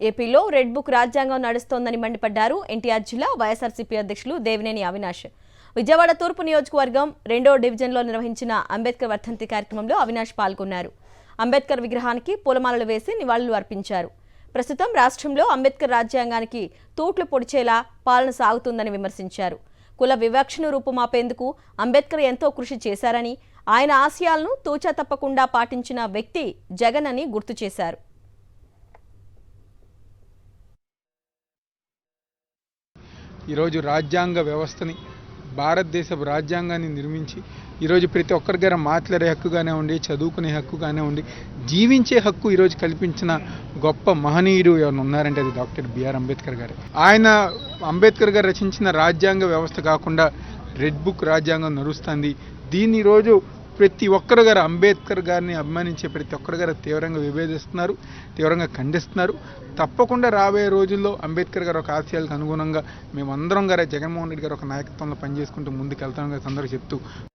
ఏపీలో red book రాజ్యాంగం నడుస్తోందని మండిపడ్డారు ఎన్టీఆర్ జిల్లా వైఎస్ఆర్సీపీ అధ్యక్షులు దేవినేని అవినాష్. విజయవాడ తూర్పు నియోజకవర్గం 2వ డివిజన్లో నిర్వహించిన అంబేద్కర్ వర్ధంతి కార్యక్రమంలో అవినాష్ పాల్గొన్నారు. అంబేద్కర్ విగ్రహానికి పూలమాలలు వేసి నివాళులు అర్పించారు. ప్రస్తుతం రాష్ట్రంలో అంబేద్కర్ రాజ్యాంగానికి తూట్లు పొడిచేలా పాలన సాగుతుందని విమర్శించారు. కుల వివక్షను రూపుమాపేందుకు అంబేద్కర్ ఎంతో కృషి చేశారని, ఆయన ఆశయాలను తూచా తప్పకుండా పాటించిన వ్యక్తి జగన్ అని గుర్తు చేశారు. ఈరోజు రాజ్యాంగ వ్యవస్థని, భారతదేశ రాజ్యాంగాన్ని నిర్మించి ఈరోజు ప్రతి ఒక్కరి దగ్గర మాట్లాడే హక్కు కానివ్వండి, చదువుకునే హక్కు కానివ్వండి, జీవించే హక్కు ఈరోజు కల్పించిన గొప్ప మహనీయుడు ఎవరు ఉన్నారంటే అది డాక్టర్ బిఆర్ అంబేద్కర్ గారు. ఆయన అంబేద్కర్ గారు రచించిన రాజ్యాంగ వ్యవస్థ కాకుండా రెడ్ బుక్ రాజ్యాంగం నడుస్తుంది. దీన్ని ఈరోజు ప్రతి ఒక్కరు గారు అంబేద్కర్ గారిని అభిమానించే ప్రతి ఒక్కరు గారు తీవ్రంగా విభేదిస్తున్నారు, తీవ్రంగా ఖండిస్తున్నారు. తప్పకుండా రాబోయే రోజుల్లో అంబేద్కర్ గారు ఒక ఆశయాలకు అనుగుణంగా మేమందరం గారు జగన్మోహన్ రెడ్డి గారు ఒక నాయకత్వంలో పనిచేసుకుంటూ ముందుకు వెళ్తాం గారు అందరూ చెప్తూ